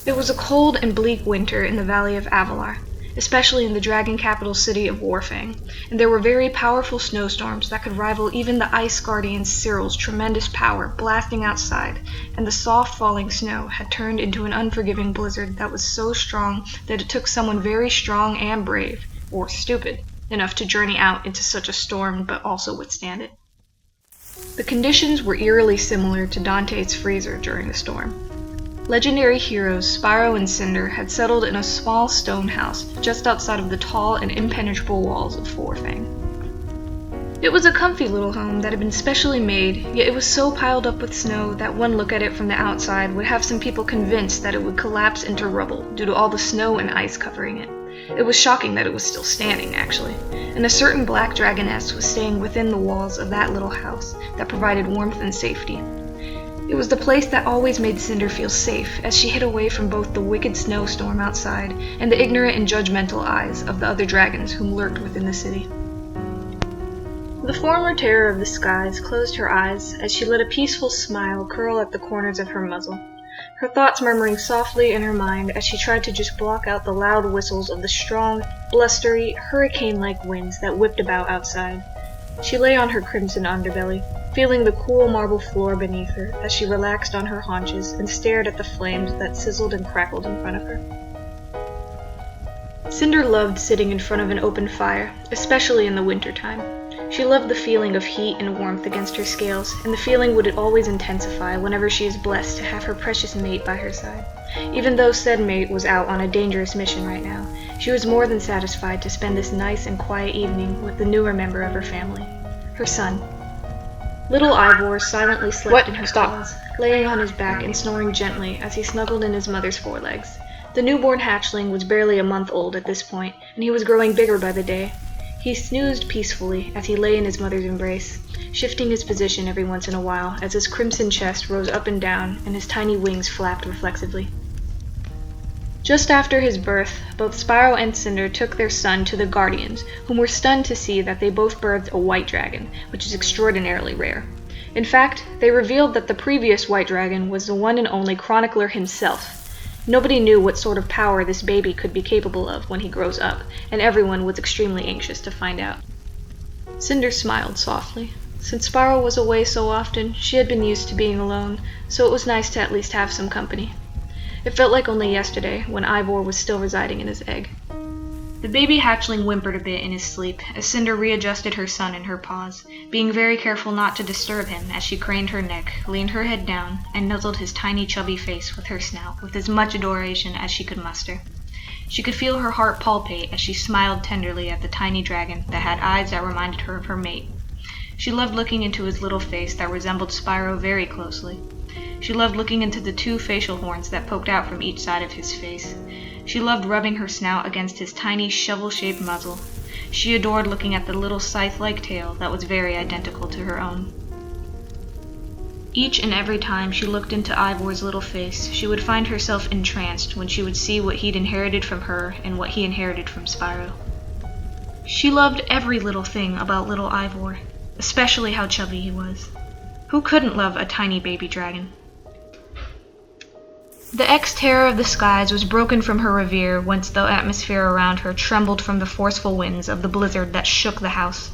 It was a cold and bleak winter in the Valley of Avalar, especially in the dragon capital city of Warfang, and there were very powerful snowstorms that could rival even the Ice Guardian Cyril's tremendous power blasting outside, and the soft falling snow had turned into an unforgiving blizzard that was so strong that it took someone very strong and brave, or stupid, enough to journey out into such a storm but also withstand it. The conditions were eerily similar to Dante's freezer during the storm. Legendary heroes Spyro and Cynder had settled in a small stone house just outside of the tall and impenetrable walls of Warfang. It was a comfy little home that had been specially made, yet it was so piled up with snow that one look at it from the outside would have some people convinced that it would collapse into rubble due to all the snow and ice covering it. It was shocking that it was still standing, actually, and a certain black dragoness was staying within the walls of that little house that provided warmth and safety. It was the place that always made Cynder feel safe, as she hid away from both the wicked snowstorm outside and the ignorant and judgmental eyes of the other dragons whom lurked within the city. The former terror of the skies closed her eyes as she let a peaceful smile curl at the corners of her muzzle, her thoughts murmuring softly in her mind as she tried to just block out the loud whistles of the strong, blustery, hurricane-like winds that whipped about outside. She lay on her crimson underbelly, feeling the cool marble floor beneath her as she relaxed on her haunches and stared at the flames that sizzled and crackled in front of her. Cynder loved sitting in front of an open fire, especially in the wintertime. She loved the feeling of heat and warmth against her scales, and the feeling would always intensify whenever she is blessed to have her precious mate by her side. Even though said mate was out on a dangerous mission right now, she was more than satisfied to spend this nice and quiet evening with the newer member of her family, her son. Little Ivor silently slept in her claws, laying on his back and snoring gently as he snuggled in his mother's forelegs. The newborn hatchling was barely a month old at this point, and he was growing bigger by the day. He snoozed peacefully as he lay in his mother's embrace, shifting his position every once in a while as his crimson chest rose up and down and his tiny wings flapped reflexively. Just after his birth, both Spyro and Cynder took their son to the Guardians, whom were stunned to see that they both birthed a white dragon, which is extraordinarily rare. In fact, they revealed that the previous white dragon was the one and only chronicler himself. Nobody knew what sort of power this baby could be capable of when he grows up, and everyone was extremely anxious to find out. Cynder smiled softly. Since Spyro was away so often, she had been used to being alone, so it was nice to at least have some company. It felt like only yesterday, when Ivor was still residing in his egg. The baby hatchling whimpered a bit in his sleep as Cynder readjusted her son in her paws, being very careful not to disturb him as she craned her neck, leaned her head down, and nuzzled his tiny chubby face with her snout with as much adoration as she could muster. She could feel her heart palpitate as she smiled tenderly at the tiny dragon that had eyes that reminded her of her mate. She loved looking into his little face that resembled Spyro very closely. She loved looking into the two facial horns that poked out from each side of his face. She loved rubbing her snout against his tiny shovel-shaped muzzle. She adored looking at the little scythe-like tail that was very identical to her own. Each and every time she looked into Ivor's little face, she would find herself entranced when she would see what he'd inherited from her and what he inherited from Spyro. She loved every little thing about little Ivor, especially how chubby he was. Who couldn't love a tiny baby dragon? The ex-terror of the skies was broken from her reverie once the atmosphere around her trembled from the forceful winds of the blizzard that shook the house.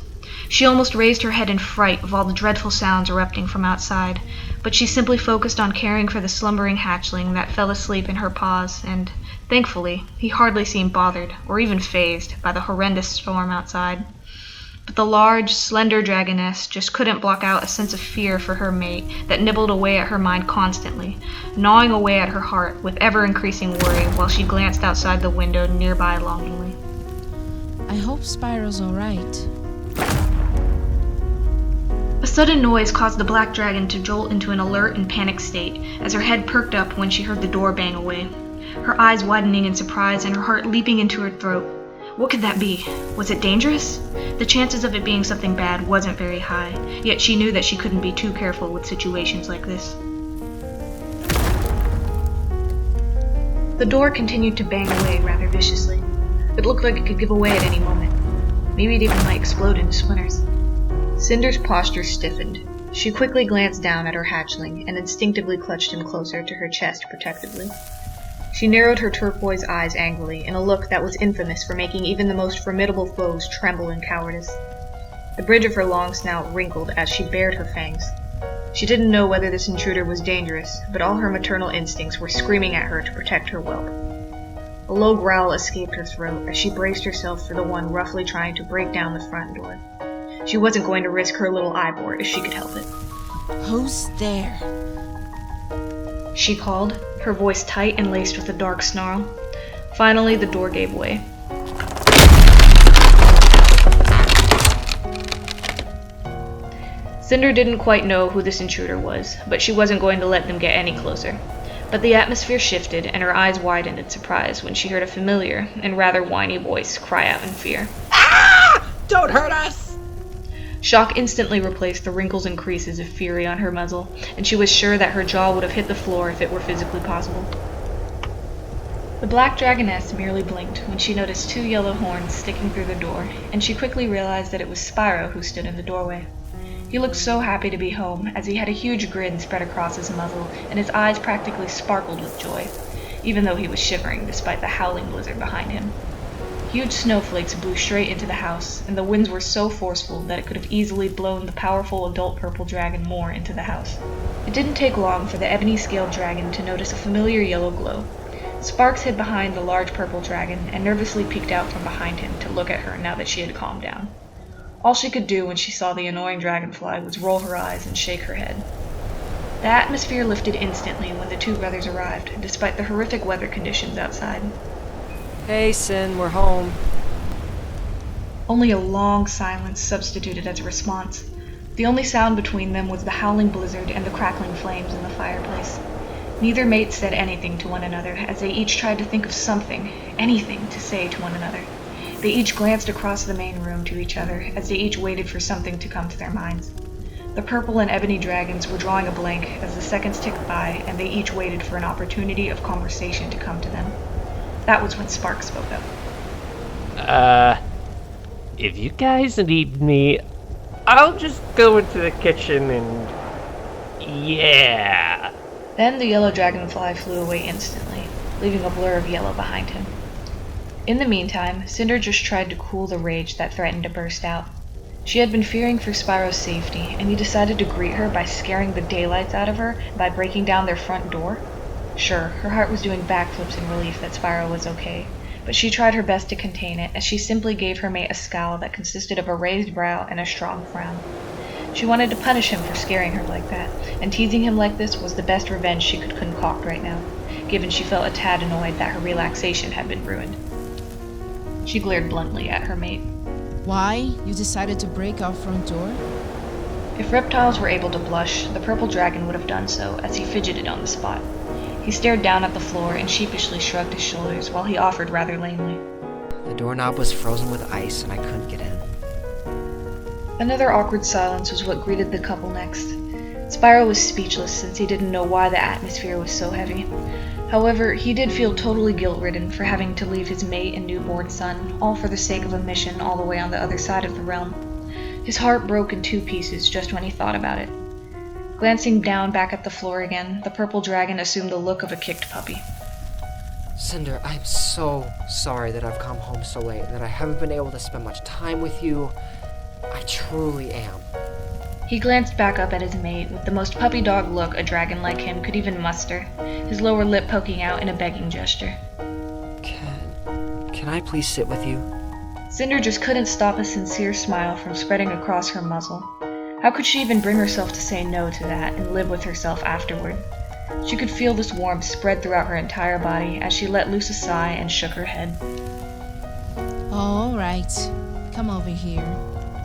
She almost raised her head in fright of all the dreadful sounds erupting from outside, but she simply focused on caring for the slumbering hatchling that fell asleep in her paws, and, thankfully, he hardly seemed bothered, or even fazed, by the horrendous storm outside. But the large, slender dragoness just couldn't block out a sense of fear for her mate that nibbled away at her mind constantly, gnawing away at her heart with ever-increasing worry while she glanced outside the window nearby longingly. I hope Spyro's alright. A sudden noise caused the black dragon to jolt into an alert and panicked state as her head perked up when she heard the door bang away, her eyes widening in surprise and her heart leaping into her throat. What could that be? Was it dangerous? The chances of it being something bad wasn't very high, yet she knew that she couldn't be too careful with situations like this. The door continued to bang away rather viciously. It looked like it could give away at any moment. Maybe it even might explode into splinters. Cynder's posture stiffened. She quickly glanced down at her hatchling and instinctively clutched him closer to her chest protectively. She narrowed her turquoise eyes angrily, in a look that was infamous for making even the most formidable foes tremble in cowardice. The bridge of her long snout wrinkled as she bared her fangs. She didn't know whether this intruder was dangerous, but all her maternal instincts were screaming at her to protect her whelp. A low growl escaped her throat as she braced herself for the one roughly trying to break down the front door. She wasn't going to risk her little eyebore if she could help it. Who's there? She called, her voice tight and laced with a dark snarl. Finally, the door gave way. Cynder didn't quite know who this intruder was, but she wasn't going to let them get any closer. But the atmosphere shifted, and her eyes widened in surprise when she heard a familiar and rather whiny voice cry out in fear. Ah! Don't hurt us! Shock instantly replaced the wrinkles and creases of fury on her muzzle, and she was sure that her jaw would have hit the floor if it were physically possible. The black dragoness merely blinked when she noticed 2 yellow horns sticking through the door, and she quickly realized that it was Spyro who stood in the doorway. He looked so happy to be home, as he had a huge grin spread across his muzzle, and his eyes practically sparkled with joy, even though he was shivering despite the howling blizzard behind him. Huge snowflakes blew straight into the house, and the winds were so forceful that it could have easily blown the powerful adult purple dragon more into the house. It didn't take long for the ebony-scaled dragon to notice a familiar yellow glow. Sparx hid behind the large purple dragon and nervously peeked out from behind him to look at her now that she had calmed down. All she could do when she saw the annoying dragonfly was roll her eyes and shake her head. The atmosphere lifted instantly when the 2 brothers arrived, despite the horrific weather conditions outside. Hey, Sin, we're home. Only a long silence substituted as a response. The only sound between them was the howling blizzard and the crackling flames in the fireplace. Neither mate said anything to one another as they each tried to think of something, anything, to say to one another. They each glanced across the main room to each other as they each waited for something to come to their minds. The purple and ebony dragons were drawing a blank as the seconds ticked by, and they each waited for an opportunity of conversation to come to them. That was when Sparx spoke up. If you guys need me, I'll just go into the kitchen and... yeah. Then the yellow dragonfly flew away instantly, leaving a blur of yellow behind him. In the meantime, Cynder just tried to cool the rage that threatened to burst out. She had been fearing for Spyro's safety, and he decided to greet her by scaring the daylights out of her by breaking down their front door. Sure, her heart was doing backflips in relief that Spyro was okay, but she tried her best to contain it as she simply gave her mate a scowl that consisted of a raised brow and a strong frown. She wanted to punish him for scaring her like that, and teasing him like this was the best revenge she could concoct right now, given she felt a tad annoyed that her relaxation had been ruined. She glared bluntly at her mate. Why? You decided to break our front door? If reptiles were able to blush, the purple dragon would have done so as he fidgeted on the spot. He stared down at the floor and sheepishly shrugged his shoulders while he offered rather lamely. The doorknob was frozen with ice and I couldn't get in. Another awkward silence was what greeted the couple next. Spyro was speechless since he didn't know why the atmosphere was so heavy. However, he did feel totally guilt-ridden for having to leave his mate and newborn son, all for the sake of a mission all the way on the other side of the realm. His heart broke in 2 pieces just when he thought about it. Glancing down back at the floor again, the purple dragon assumed the look of a kicked puppy. Cynder, I'm so sorry that I've come home so late and that I haven't been able to spend much time with you. I truly am. He glanced back up at his mate with the most puppy dog look a dragon like him could even muster, his lower lip poking out in a begging gesture. Can I please sit with you? Cynder just couldn't stop a sincere smile from spreading across her muzzle. How could she even bring herself to say no to that and live with herself afterward? She could feel this warmth spread throughout her entire body as she let loose a sigh and shook her head. All right. Come over here.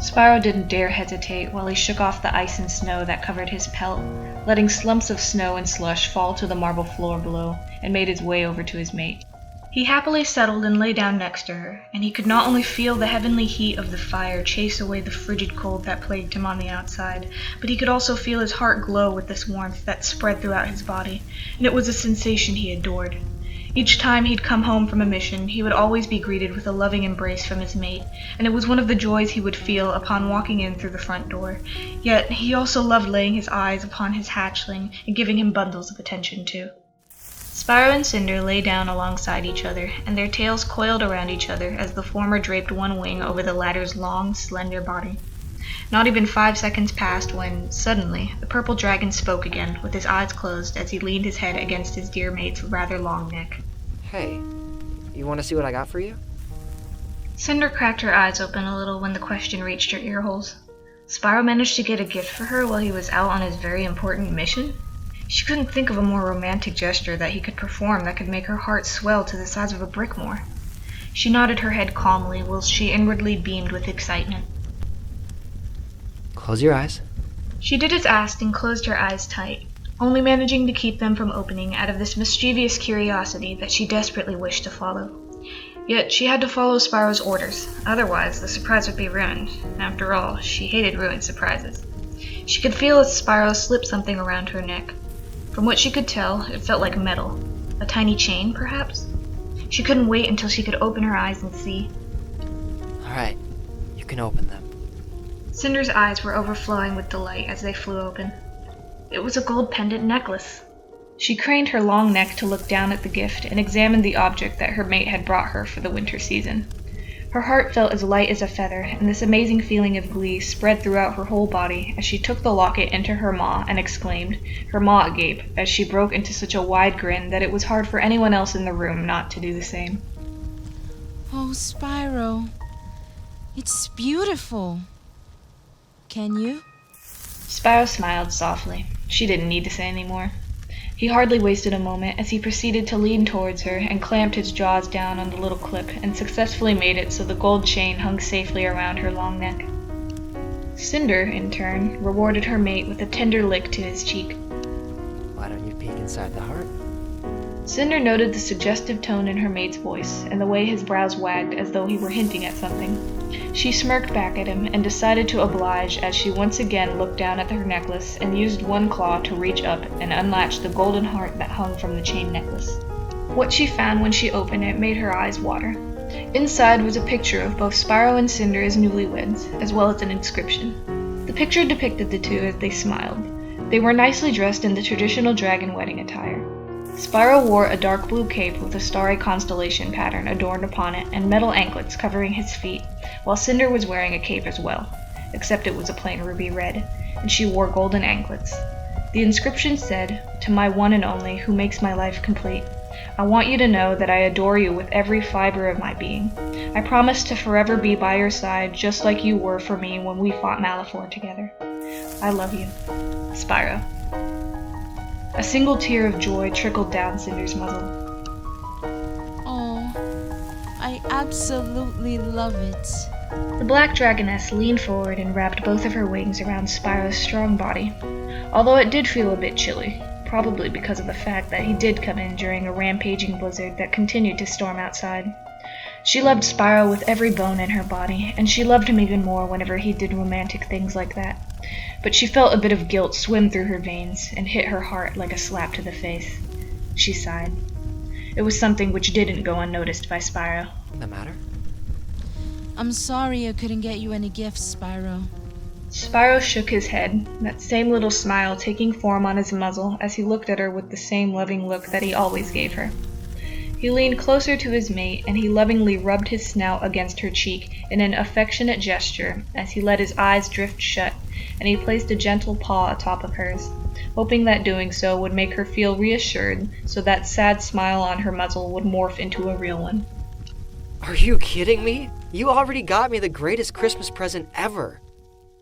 Spyro didn't dare hesitate while he shook off the ice and snow that covered his pelt, letting slumps of snow and slush fall to the marble floor below, and made his way over to his mate. He happily settled and lay down next to her, and he could not only feel the heavenly heat of the fire chase away the frigid cold that plagued him on the outside, but he could also feel his heart glow with this warmth that spread throughout his body, and it was a sensation he adored. Each time he'd come home from a mission, he would always be greeted with a loving embrace from his mate, and it was one of the joys he would feel upon walking in through the front door. Yet he also loved laying his eyes upon his hatchling and giving him bundles of attention too. Spyro and Cynder lay down alongside each other, and their tails coiled around each other as the former draped one wing over the latter's long, slender body. Not even 5 seconds passed when, suddenly, the purple dragon spoke again, with his eyes closed as he leaned his head against his dear mate's rather long neck. Hey, you want to see what I got for you? Cynder cracked her eyes open a little when the question reached her earholes. Spyro managed to get a gift for her while he was out on his very important mission? She couldn't think of a more romantic gesture that he could perform that could make her heart swell to the size of a brick more. She nodded her head calmly whilst she inwardly beamed with excitement. Close your eyes. She did as asked and closed her eyes tight, only managing to keep them from opening out of this mischievous curiosity that she desperately wished to follow. Yet she had to follow Spyro's orders, otherwise the surprise would be ruined. After all, she hated ruined surprises. She could feel as Spyro slipped something around her neck. From what she could tell, it felt like metal. A tiny chain, perhaps? She couldn't wait until she could open her eyes and see. Alright, you can open them. Cynder's eyes were overflowing with delight as they flew open. It was a gold pendant necklace. She craned her long neck to look down at the gift and examined the object that her mate had brought her for the winter season. Her heart felt as light as a feather, and this amazing feeling of glee spread throughout her whole body as she took the locket into her maw and exclaimed, her maw agape, as she broke into such a wide grin that it was hard for anyone else in the room not to do the same. Oh, Spyro. It's beautiful. Can you? Spyro smiled softly. She didn't need to say any more. He hardly wasted a moment as he proceeded to lean towards her and clamped his jaws down on the little clip and successfully made it so the gold chain hung safely around her long neck. Cynder, in turn, rewarded her mate with a tender lick to his cheek. Why don't you peek inside the heart? Cynder noted the suggestive tone in her mate's voice and the way his brows wagged as though he were hinting at something. She smirked back at him and decided to oblige as she once again looked down at her necklace and used one claw to reach up and unlatch the golden heart that hung from the chain necklace. What she found when she opened it made her eyes water. Inside was a picture of both Spyro and Cynder as newlyweds, as well as an inscription. The picture depicted the two as they smiled. They were nicely dressed in the traditional dragon wedding attire. Spyro wore a dark blue cape with a starry constellation pattern adorned upon it and metal anklets covering his feet, while Cynder was wearing a cape as well, except it was a plain ruby red, and she wore golden anklets. The inscription said, "To my one and only, who makes my life complete. I want you to know that I adore you with every fiber of my being. I promise to forever be by your side just like you were for me when we fought Malefor together. I love you. Spyro." A single tear of joy trickled down Cynder's muzzle. Oh, I absolutely love it. The black dragoness leaned forward and wrapped both of her wings around Spyro's strong body, although it did feel a bit chilly, probably because of the fact that he did come in during a rampaging blizzard that continued to storm outside. She loved Spyro with every bone in her body, and she loved him even more whenever he did romantic things like that. But she felt a bit of guilt swim through her veins and hit her heart like a slap to the face. She sighed. It was something which didn't go unnoticed by Spyro. The matter? I'm sorry I couldn't get you any gifts, Spyro. Spyro shook his head, that same little smile taking form on his muzzle as he looked at her with the same loving look that he always gave her. He leaned closer to his mate and he lovingly rubbed his snout against her cheek in an affectionate gesture as he let his eyes drift shut and he placed a gentle paw atop of hers, hoping that doing so would make her feel reassured so that sad smile on her muzzle would morph into a real one. Are you kidding me? You already got me the greatest Christmas present ever.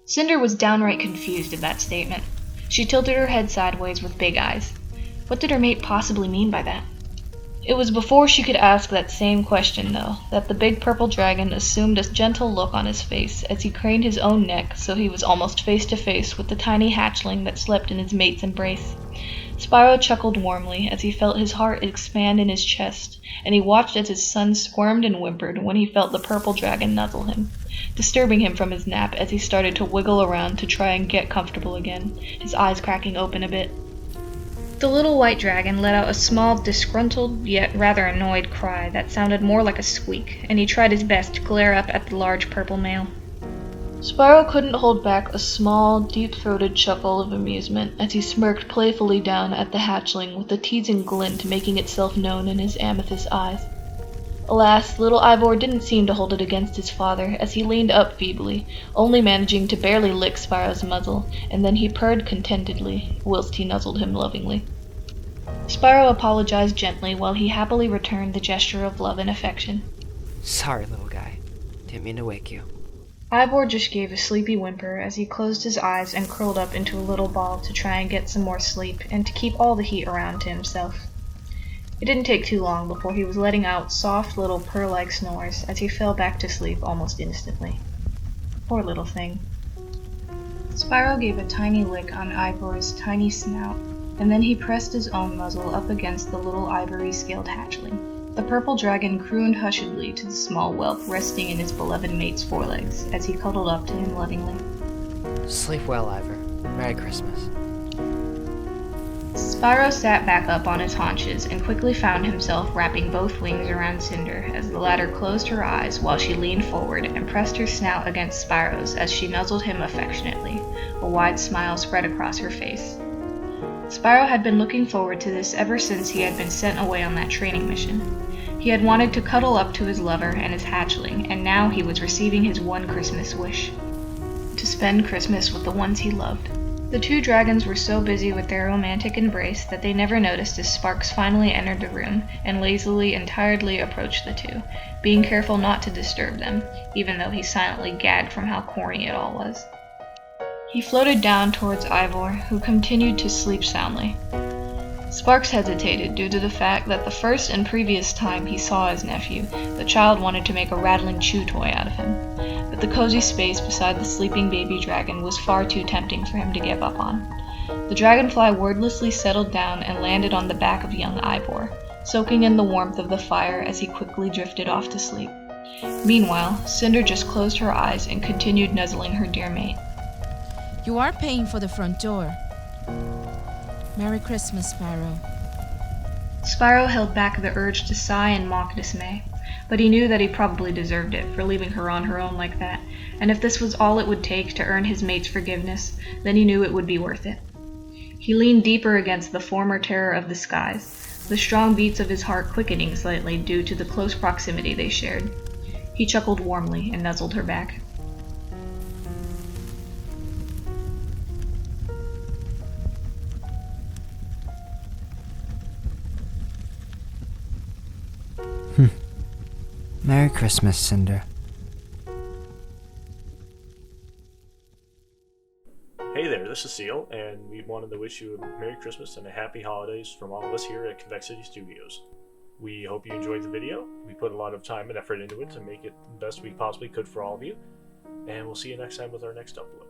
Cynder was downright confused at that statement. She tilted her head sideways with big eyes. What did her mate possibly mean by that? It was before she could ask that same question, though, that the big purple dragon assumed a gentle look on his face as he craned his own neck so he was almost face to face with the tiny hatchling that slept in his mate's embrace. Spyro chuckled warmly as he felt his heart expand in his chest, and he watched as his son squirmed and whimpered when he felt the purple dragon nuzzle him, disturbing him from his nap as he started to wiggle around to try and get comfortable again, his eyes cracking open a bit. The little white dragon let out a small, disgruntled, yet rather annoyed cry that sounded more like a squeak, and he tried his best to glare up at the large purple male. Spyro couldn't hold back a small, deep-throated chuckle of amusement as he smirked playfully down at the hatchling with a teasing glint making itself known in his amethyst eyes. Alas, little Ivor didn't seem to hold it against his father as he leaned up feebly, only managing to barely lick Spyro's muzzle, and then he purred contentedly, whilst he nuzzled him lovingly. Spyro apologized gently while he happily returned the gesture of love and affection. Sorry, little guy. Didn't mean to wake you. Ivor just gave a sleepy whimper as he closed his eyes and curled up into a little ball to try and get some more sleep and to keep all the heat around to himself. It didn't take too long before he was letting out soft little purr-like snores as he fell back to sleep almost instantly. Poor little thing. Spyro gave a tiny lick on Ivor's tiny snout, and then he pressed his own muzzle up against the little ivory-scaled hatchling. The purple dragon crooned hushedly to the small whelp resting in his beloved mate's forelegs as he cuddled up to him lovingly. Sleep well, Ivor. Merry Christmas. Spyro sat back up on his haunches and quickly found himself wrapping both wings around Cynder as the latter closed her eyes while she leaned forward and pressed her snout against Spyro's as she nuzzled him affectionately, a wide smile spread across her face. Spyro had been looking forward to this ever since he had been sent away on that training mission. He had wanted to cuddle up to his lover and his hatchling, and now he was receiving his one Christmas wish: to spend Christmas with the ones he loved. The two dragons were so busy with their romantic embrace that they never noticed as Sparx finally entered the room and lazily and tiredly approached the two, being careful not to disturb them, even though he silently gagged from how corny it all was. He floated down towards Ivor, who continued to sleep soundly. Sparx hesitated due to the fact that the first and previous time he saw his nephew, the child wanted to make a rattling chew toy out of him, but the cozy space beside the sleeping baby dragon was far too tempting for him to give up on. The dragonfly wordlessly settled down and landed on the back of young Ivor, soaking in the warmth of the fire as he quickly drifted off to sleep. Meanwhile, Cynder just closed her eyes and continued nuzzling her dear mate. You are paying for the front door. Merry Christmas, Spyro. Spyro held back the urge to sigh in mock dismay, but he knew that he probably deserved it for leaving her on her own like that, and if this was all it would take to earn his mate's forgiveness, then he knew it would be worth it. He leaned deeper against the former terror of the skies, the strong beats of his heart quickening slightly due to the close proximity they shared. He chuckled warmly and nuzzled her back. Merry Christmas, Cynder. Hey there, this is Siel, and we wanted to wish you a Merry Christmas and a Happy Holidays from all of us here at Convexity Studios. We hope you enjoyed the video. We put a lot of time and effort into it to make it the best we possibly could for all of you, and we'll see you next time with our next upload.